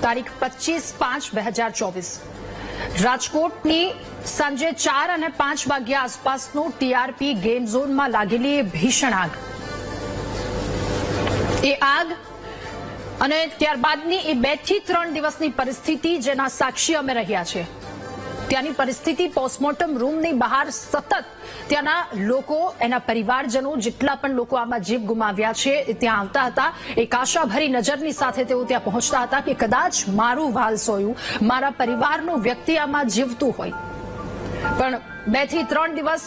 તારીખ 25/5/2024 રાજકોટની સાંજે 4 અને 5 વાગ્યા આસપાસનો ટીઆરપી ગેમ ઝોનમાં લાગેલી ભીષણ આગ અને ત્યારબાદની એ 2 થી 3 દિવસની પરિસ્થિતિ જેના સાક્ષી અમે રહ્યા છે. ત્યાંની પરિસ્થિતિ પોસ્ટમોર્ટમ રૂમની બહાર સતત ત્યાંના લોકો, એના પરિવારજનો, જેટલા પણ લોકો આમાં જીવ ગુમાવ્યા છે ત્યાં આવતા હતા. એક આશાભરી નજરની સાથે તેઓ ત્યાં પહોંચતા હતા કે કદાચ મારું વાલ સોયું, મારા પરિવારનું વ્યક્તિ આમાં જીવતું હોય. પણ 2 થી 3 દિવસ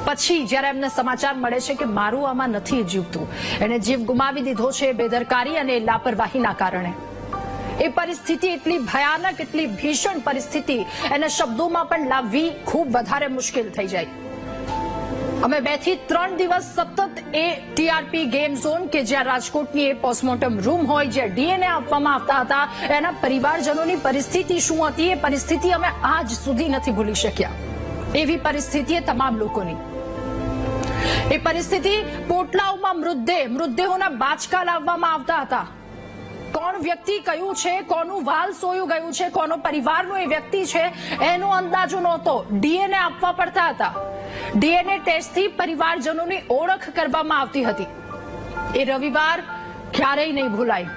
પછી જ્યારે એમને સમાચાર મળે છે કે મારું આમાં નથી જીવતું, એને જીવ ગુમાવી દીધો છે બેદરકારી અને લાપરવાહીના કારણે. એ પરિસ્થિતિ એટલી ભયાનક, એટલી ભીષણ પરિસ્થિતિ એને શબ્દોમાં પણ લાવવી ખૂબ વધારે મુશ્કેલ થઈ જાય. અમે 2 થી 3 દિવસ સતત એ ટીઆરપી ગેમ ઝોન કે જ્યાં રાજકોટની એ પોસ્ટમોર્ટમ રૂમ હોય, જ્યાં ડીએનએ આપવામાં આવતા હતા, એના પરિવારજનોની પરિસ્થિતિ શું હતી એ પરિસ્થિતિ અમે આજ સુધી નથી ભૂલી શક્યા. એવી પરિસ્થિતિ એ તમામ લોકોની. એ પરિસ્થિતિ પોટલાઓમાં મૃતદેહોના બાચકા લાવવામાં આવતા હતા. કોણ વ્યક્તિ કયું છે, કોનું વાલ સોયું ગયું છે, કોનો પરિવારનો એ વ્યક્તિ છે એનો અંદાજો નહોતો. ડીએનએ આપવા પડતા હતા. ડીએનએ ટેસ્ટથી પરિવારજનોની ઓળખ કરવામાં આવતી હતી. એ રવિવાર ક્યારેય નહીં ભૂલાય.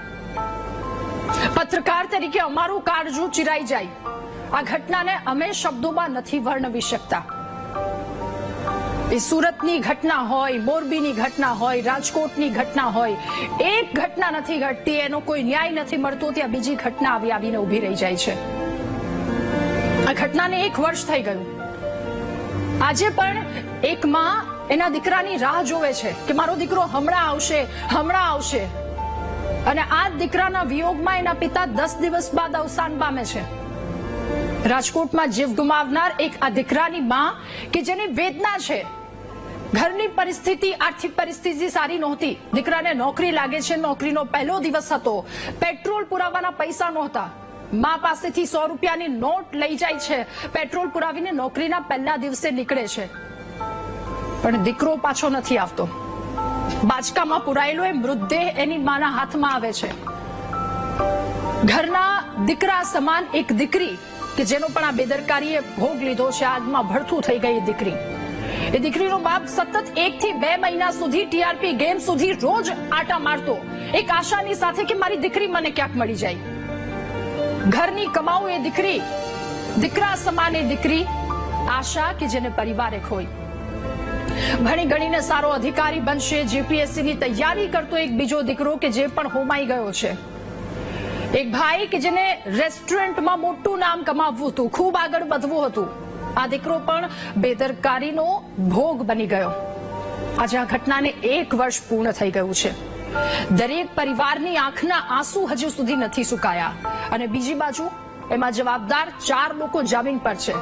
પત્રકાર તરીકે અમારું કાળજું ચિરાઈ જાય. આ ઘટનાને અમે શબ્દોમાં નથી વર્ણવી શકતા. એ સુરતની ઘટના હોય, મોરબીની ઘટના હોય, રાજકોટની ઘટના હોય, એક ઘટના નથી ઘટતી, એનો કોઈ ન્યાય નથી મળતો, ત્યાં બીજી ઘટના આવીને ઉભી રહી જાય છે. આ ઘટનાને 1 વર્ષ થઈ ગયું. આજે પણ એક માં એના દીકરાની રાહ જોવે છે કે મારો દીકરો હમણાં આવશે. અને આ દીકરાના વિયોગમાં એના પિતા 10 દિવસ બાદ અવસાન પામે છે. રાજકોટમાં જીવ ગુમાવનાર એક આ દીકરાની માં કે જેની વેદના છે. ઘરની પરિસ્થિતિ, આર્થિક પરિસ્થિતિ સારી નહોતી. દીકરાને નોકરી લાગે છે, નોકરીનો પહેલો દિવસ હતો, પેટ્રોલ પુરાવાના પૈસા નહોતા. માં પાસેથી 100 રૂપિયાની નોટ લઈ જાય છે, પેટ્રોલ પુરાવીને નોકરીના પહેલા દિવસે નીકળે છે. પણ દીકરો પાછો નથી આવતો. બાચકામાં પુરાયેલો એ મૃતદેહ એની માના હાથમાં આવે છે. ઘરના દીકરા સમાન એક દીકરી કે જેનો પણ આ બેદરકારીએ ભોગ લીધો છે, આગમાં ભડથું થઈ ગઈ દીકરી. એ દીકરીનો બાપ સતત 1 થી 2 મહિના સુધી ટીઆરપી ગેમ સુધી રોજ આટા મારતો, એક આશાની સાથે કે મારી દીકરી મને ક્યાંક મળી જાય. ઘરની કમાઉ એ દીકરી, દીકરા સમાન એ દીકરી, આશા કે જેને પરિવાર એક હોય. ભણી ગણીને સારો અધિકારી બનશે, જીપીએસસીની તૈયારી કરતો એક બીજો દીકરો કે જે પણ હોમાઈ ગયો છે. એક ભાઈ કે જેને રેસ્ટોરન્ટમાં મોટું નામ કમાવવું હતું, ખૂબ આગળ વધવું હતું. આ દીકરો પણ બેદરકારીનો ભોગ બની ગયો. આજે આ ઘટનાને 1 વર્ષ પૂર્ણ થઈ ગયું છે. દરેક પરિવારની આંખના આંસુ હજુ સુધી નથી સુકાયા. અને બીજી બાજુ એમાં જવાબદાર 4 લોકો જામીન પર છે.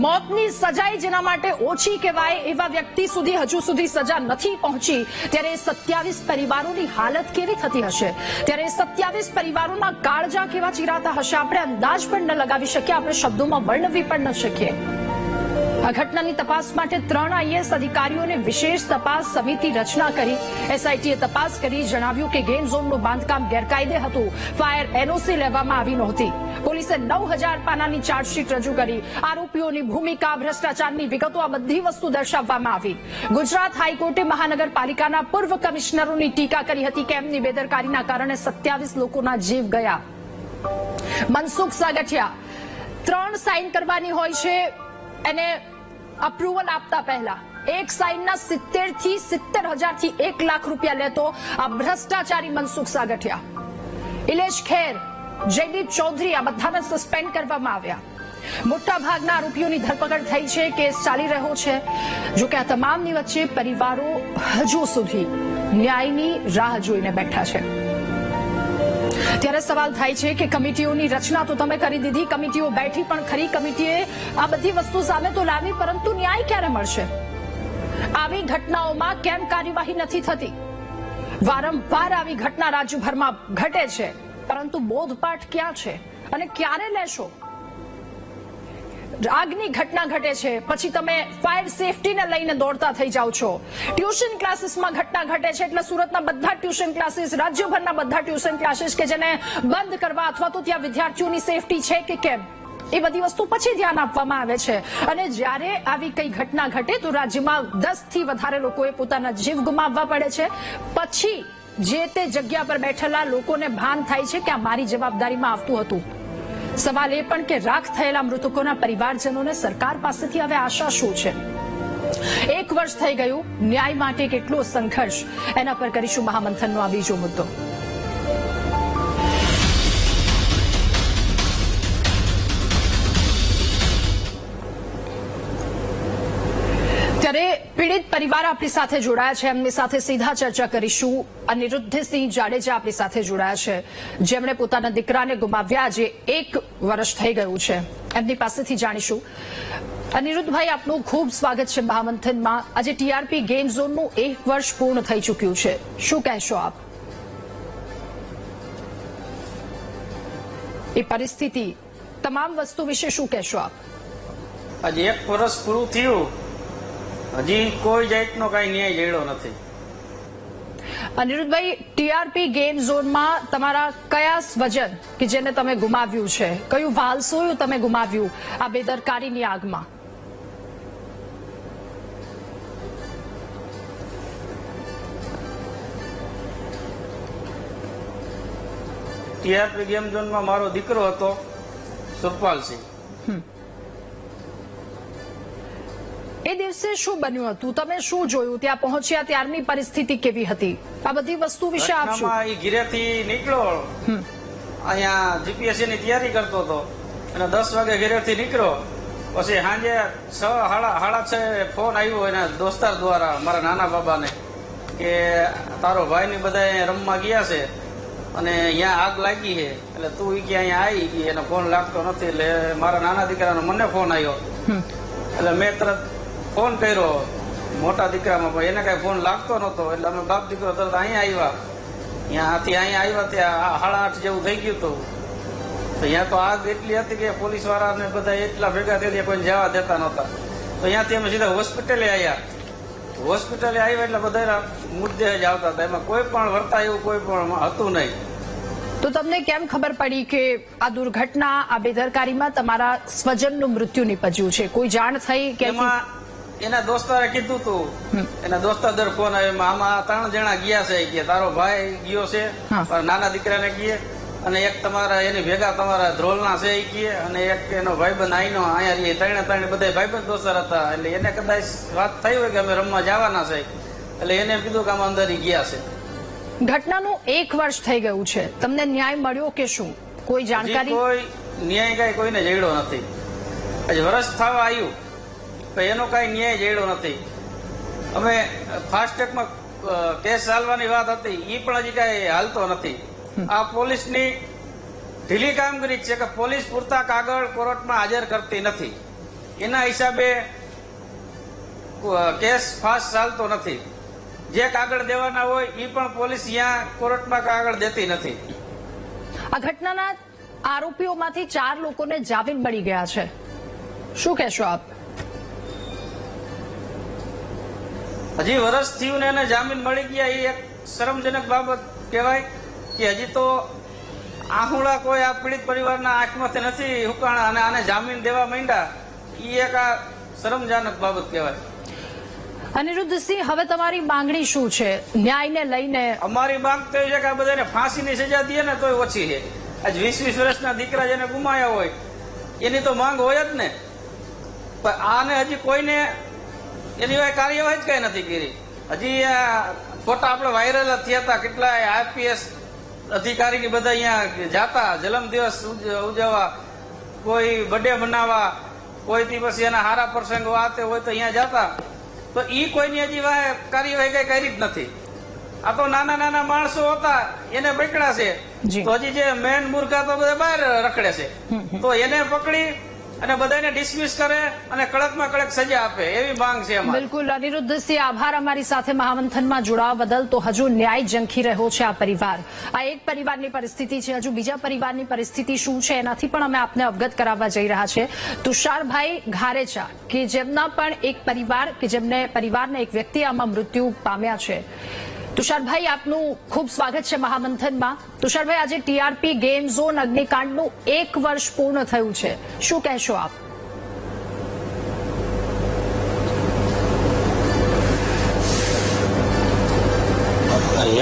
મોતની સજાએ જેના માટે ઓછી કહેવાય એવા વ્યક્તિ સુધી હજુ સુધી સજા નથી પહોંચી, ત્યારે 27 પરિવારોની હાલત કેવી થતી હશે, ત્યારે 27 પરિવારોના કાળજા કેવા ચીરાતા હશે, આપણે અંદાજ પણ ન લગાવી શકીએ, આપણે શબ્દોમાં વર્ણવી પણ ન શકીએ. આ ઘટનાની તપાસ માટે 3 આઈએએસ અધિકારીઓને વિશેષ તપાસ સમિતિ રચના કરી. એસઆઈટીએ તપાસ કરી જણાવ્યું કે ગેમ ઝોનનું બાંધકામ ગેરકાયદે હતું, ફાયર એનઓસી લેવામાં આવી નહોતી. પોલીસે 9000 પાનાની ચાર્જશીટ રજૂ કરી. આરોપીઓની ભૂમિકા, ભ્રષ્ટાચારની વિગતો, આ બધી વસ્તુ દર્શાવવામાં આવી. ગુજરાત હાઈકોર્ટે મહાનગરપાલિકાના પૂર્વ કમિશનરોની ટીકા કરી હતી કે એમની બેદરકારીના કારણે 27 લોકોના જીવ ગયા. મનસુખ સાગઠિયા 3 સાઇન કરવાની હોય છે એને અપ્રુવલ આપતા પહેલા. એક સાઇનના 70,000 થી 1 લાખ રૂપિયા લેતો આ ભ્રષ્ટાચારી મનસુખ સાગઠિયા, ઇલેશ ખેર, જયદીપ ચૌધરી, આ બધાને સસ્પેન્ડ કરવામાં આવ્યા. મોટા ભાગના આરોપીઓની ધરપકડ થઈ છે, કેસ ચાલી રહ્યો છે. જોકે આ તમામની વચ્ચે પરિવારો હજુ સુધી ન્યાયની રાહ જોઈને બેઠા છે. ત્યારે સવાલ થાય છે કે કમિટીઓની રચના તો તમે કરી દીધી, કમિટીઓ બેઠી પણ ખરી, કમિટીએ આ બધી વસ્તુ સામે તો લાવી, પરંતુ ન્યાય ક્યારે મળશે? આવી ઘટનાઓમાં કેમ કાર્યવાહી નથી થતી? વારંવાર આવી ઘટના રાજ્યભરમાં ઘટે છે, પરંતુ બોધપાઠ ક્યાં છે અને ક્યારે લેશો? આગની ઘટના ઘટે છે, પછી તમે ફાયર સેફટીને લઈને દોડતા થઈ જાઓ છો. ટ્યુશન ક્લાસીસમાં ઘટના ઘટે છે એટલે સુરતના બધા ટ્યુશન ક્લાસીસ, રાજ્યભરના બધા ટ્યુશન ક્લાસીસ કે જેને બંધ કરવા અથવા તો ત્યાં વિદ્યાર્થીઓની સેફટી છે કે કેમ, એ બધી વસ્તુ પછી ધ્યાન આપવામાં આવે છે. અને જ્યારે આવી કઈ ઘટના ઘટે તો રાજ્યમાં 10 થી વધારે લોકોએ પોતાના જીવ ગુમાવવા પડે છે. પછી જે તે જગ્યા પર બેઠેલા લોકોને ભાન થાય છે કે આ મારી જવાબદારીમાં આવતું હતું. સવાલ એ પણ કે રાખ થયેલા મૃતકોના પરિવારજનોને સરકાર પાસેથી હવે આશા શું છે? 1 વર્ષ થઈ ગયું, ન્યાય માટે કેટલો સંઘર્ષ, એના પર કરીશું મહામંથનનો આ બીજો મુદ્દો. ત્યારે પીડિત પરિવાર આપણી સાથે જોડાયા છે, એમની સાથે સીધા ચર્ચા કરીશું. અનિરુદ્ધસિંહ જાડેજા આપણી સાથે જોડાયા છે, જેમણે પોતાના દીકરાને ગુમાવ્યા આજે 1 વર્ષ થઈ ગયું છે. એમની પાસેથી જાણીશું. અનિરુદ્ધભાઈ, આપનું ખૂબ સ્વાગત છે મહામંથનમાં. આજે ટીઆરપી ગેમ ઝોનનું 1 વર્ષ પૂર્ણ થઈ ચૂક્યું છે, શું કહેશો આપ? એ પરિસ્થિતિ, તમામ વસ્તુ વિશે શું કહેશો આપ? આજે 1 વર્ષ પૂરું થયું, હજી કોઈ જાતનો કઈ ન્યાય જડ્યો નથી. અનિરુદ્ધભાઈ, ટીઆરપી ગેમ ઝોનમાં તમારા કયા સ્વજન કે જેને તમે ગુમાવ્યું છે, કયું વાલસોયું તમે ગુમાવ્યું આ બેદરકારીની આગમાં? ટીઆરપી ગેમ ઝોનમાં મારો દીકરો હતો સુખપાલસિંહ. એ દિવસે શું બન્યું હતું? તમે શું જોયું? ત્યાં પહોંચ્યા ત્યારની પરિસ્થિતિ કેવી હતી? આ બધી વસ્તુ વિશે આપ શું? એ ઘરેથી નીકળ્યો, અહીંયા જીપીએસસી ની તૈયારી કરતો હતો અને 10 વાગે ઘરેથી નીકળ્યો. પછી સાંજે 6:30 ફોન આવ્યો એના દોસ્તાર દ્વારા મારા નાના બાબાને કે તારો ભાઈ ને બધા રમવા ગયા છે અને અહીંયા આગ લાગી છે, એટલે તું કે અહીંયા આવી ગઈ. એનો ફોન લાગતો નથી, એટલે મારા નાના દીકરાનો મને ફોન આવ્યો. એટલે મેં તરત ફોન કર્યો મોટા દીકરામાં, પણ એને કઈ ફોન લાગતો નતો. એટલે અમે બાપ દીકરો તરત અહીંયા આવ્યા. ત્યાં આવ્યા ત્યાં 8:30 જેવું થઈ ગયું હતું. તો અહીંયા તો આગ એટલી હતી કે પોલીસ વાળાને બધા એટલા ભેગા થઈ કોઈ જવા દેતા નહોતા. તો અહીંયાથી અમે સીધા હોસ્પિટલે આવ્યા. હોસ્પિટલે આવ્યા એટલે બધા મુદ્દે જ આવતા હતા, એમાં કોઈ પણ વર્તા એવું કોઈ પણ હતું નહીં. તો તમને કેમ ખબર પડી કે આ દુર્ઘટના, આ બેદરકારીમાં તમારા સ્વજનનું મૃત્યુ નીપજ્યું છે? કોઈ જાણ થઈ કે? એના દોસ્તારે કીધું તું, એના દોસ્તાર દર ફોન આવ્યો, આમાં 3 જણા ગયા છે કે તારો ભાઈ ગયો છે નાના દીકરાને કીએ, અને એક તમારા એની ભેગા તમારા ધ્રોલના છે એ કીએ, અને એક એનો ભાઈબંધ આઈનો અહીંયા 3 બધા ભાઈબંધ દોસ્તાર હતા. એટલે એને કદાચ વાત થઈ હોય કે અમે રમવા જવાના છે, એટલે એને કીધું કે આમાં અંદર ગયા છે. ઘટનાનું 1 વર્ષ થઈ ગયું છે, તમને ન્યાય મળ્યો કે શું? કોઈ જાણકારી? કોઈ ન્યાય કઈ કોઈને જડ્યો નથી. હજી વર્ષ થવા આવ્યું તો એનો કઈ ન્યાય જડ્યો નથી. અમે ફાસ્ટ ટ્રેકમાં કેસ ચાલવાની વાત હતી, એ પણ હજી કઈ હાલતો નથી. આ પોલીસની ઢીલી કામગીરી છે કે પોલીસ પૂરતા કાગળ કોર્ટમાં હાજર કરતી નથી, એના હિસાબે કેસ ફાસ્ટ ચાલતો નથી. જે કાગળ દેવાના હોય એ પણ પોલીસ અહીંયા કોર્ટમાં કાગળ દેતી નથી. આ ઘટનાના આરોપીઓમાંથી 4 લોકોને જામીન મળી ગયા છે, શું કહેશો આપ? હજી વર્ષ થયું ને એને જામીન મળી ગયા, એ એક શરમજનક બાબત કહેવાય કે હજી તો આહુડા કોઈ આ પીડિત પરિવારના આંખમાંથી નથી હુકાણા અને આને જામીન દેવા માંડ્યા, એ એક આ શરમજનક બાબત કહેવાય. અનિરુદ્ધસિંહ, હવે તમારી માંગણી શું છે ન્યાયને લઈને? અમારી માંગ તો એ છે કે આ બધાને ફાંસીની સજા દે ને તોય ઓછી છે. આજ 20-20 વર્ષના દીકરા જેને ગુમાયા હોય એની તો માંગ હોય જ ને, પણ આને હજી કોઈને એની કાર્યવાહી જ કઈ નથી કરી. હજી ફોટા આપણે વાયરલ થયા હતા, કેટલાય આઈપીએસ અધિકારી બધા અહીંયા જાતા જન્મદિવસ ઉજવવા, કોઈ બર્થડે મનાવવા, કોઈથી પછી એના હારા પ્રસંગો આતે હોય તો અહીંયા જાતા, તો ઈ કોઈની હજી કાર્યવાહી કઈ કરી જ નથી. આ તો નાના નાના માણસો હતા એને પકડ્યા છે, તો હજી જે મેન મૂર્ખા તો બધા બહાર રખડે છે. તો એને પકડી અને બધાને ડિસમિસ કરે અને કડકમાં કડક સજા આપે એવી માંગ છે અમારી. બિલકુલ અનિરુદ્ધસિંહ, આભાર અમારી સાથે મહામંથનમાં જોડાવા બદલ. તો હજુ ન્યાય ઝંખી રહ્યો છે આ પરિવાર. આ એક પરિવારની પરિસ્થિતિ છે, હજુ બીજા પરિવારની પરિસ્થિતિ શું છે એનાથી પણ અમે આપને અવગત કરાવવા જઈ રહ્યા છે. તુષારભાઈ ઘારેચા કે જેમના પણ એક પરિવાર કે જેમને પરિવારના એક વ્યક્તિ આમાં મૃત્યુ પામ્યા છે. તુષારભાઈ, આપનું ખૂબ સ્વાગત છે મહામંથનમાં. તુષારભાઈ, આજે ટીઆરપી ગેમ ઝોન અગ્નિકાંડનું 1 વર્ષ પૂર્ણ થયું છે, શું કહેશો આપ?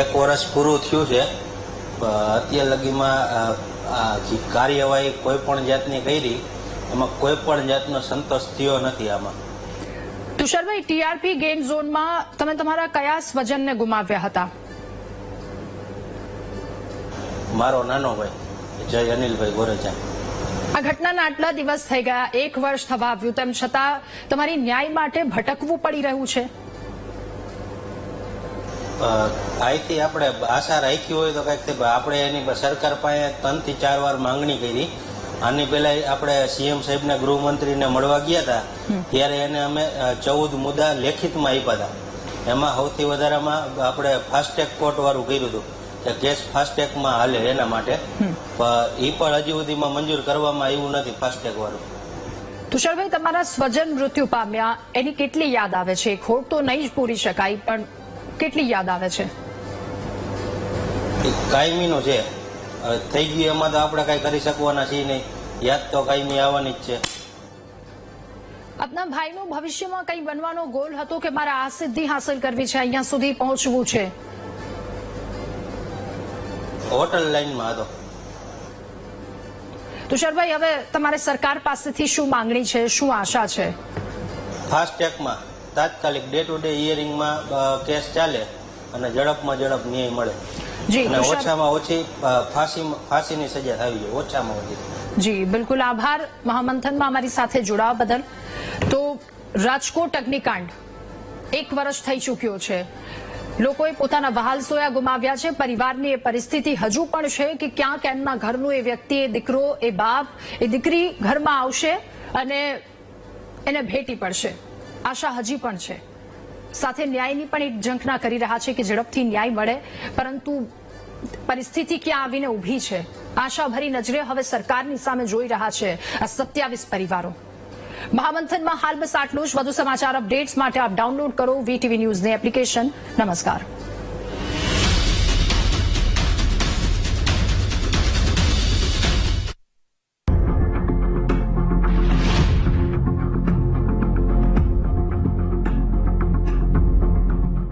એક વર્ષ પૂરું થયું છે. અત્યાર લગીમાં જે કાર્યવાહી કોઈ પણ જાતની કરી એમાં કોઈ પણ જાતનો સંતોષ થયો નથી. આમાં તુષારભાઈ, ટીઆરપી ગેમ ઝોનમાં તમે તમારા કયા સ્વજનને ગુમાવ્યા હતા? મારો નાનો ભાઈ જય અનિલભાઈ ગોરેચા. આ ઘટનાના આટલા દિવસ થઈ ગયા, 1 વર્ષ થવા આવ્યું, તેમ છતાં તમારી ન્યાય માટે ભટકવું પડી રહ્યું છે. અહીંથી આપણે આશા રાખી હોય તો કંઈક આપણે એની સરકાર પાસે 3 થી 4 વાર માંગણી કરી. આની પહેલા આપણે સીએમ સાહેબને ગૃહમંત્રીને મળવા ગયા હતા, ત્યારે એને અમે 14 મુદ્દા લેખિતમાં આપ્યા હતા. એમાં સૌથી વધારેમાં આપણે ફાસ્ટેગ કોર્ટ વાળું કર્યું હતું કે કેસ ફાસ્ટેગમાં હાલે એના માટે, એ પણ હજી સુધીમાં મંજૂર કરવામાં આવ્યું નથી ફાસ્ટેગ વાળું. તુષારભાઈ, તમારા સ્વજન મૃત્યુ પામ્યા એની કેટલી યાદ આવે છે? ખોટ તો નહીં જ પૂરી શકાય, પણ કેટલી યાદ આવે છે? કાયમીનું છે, થઈ ગયું એમાં તો આપણે કઈ કરી શકવાના છીએ નહીં. યાદ તો કાયમી આવવાની જ છે. આપના ભાઈનું ભવિષ્યમાં કંઈ બનવાનો ગોલ હતો કે મારે આ સિદ્ધિ હાંસલ કરવી છે, અહીંયા સુધી પહોંચવું છે? હોટલ લાઈનમાં હતો. તુષારભાઈ, હવે તમારે સરકાર પાસેથી શું માંગણી છે, શું આશા છે? ફાસ્ટેગમાં તાત્કાલિક ડે ટુ ડે હિયરિંગમાં કેસ ચાલે અને ઝડપમાં ઝડપ ન્યાય મળે જી, અને ઓછામાં ઓછી ફાંસીની સજા થવી જોઈએ, ઓછામાં ઓછી. જી બિલકુલ, આભાર મહામંથનમાં અમારી સાથે જોડાવા બદલ. તો રાજકોટ અગ્નિકાંડ 1 વર્ષ થઈ ચૂક્યો છે. લોકોએ પોતાના વહાલ સોયા ગુમાવ્યા છે. પરિવારની એ પરિસ્થિતિ હજુ પણ છે કે ક્યાંક એમના ઘરનું એ વ્યક્તિ, એ દીકરો, એ બાપ, એ દીકરી ઘરમાં આવશે અને એને ભેટી પડશે. આશા હજી પણ છે. સાથે ન્યાયની પણ એક ઝંખના કરી રહ્યા છે કે ઝડપથી ન્યાય મળે, પરંતુ પરિસ્થિતિ ક્યાં આવીને ઊભી છે. આશાભરી નજરે હવે સરકારની સામે જોઈ રહ્યા છે આ 27 પરિવારો. મહામંથનમાં હાલ બસ આટલું જ. વધુ સમાચાર અપડેટ્સ માટે આપ ડાઉનલોડ કરો વીટીવી ન્યૂઝની એપ્લિકેશન. નમસ્કાર.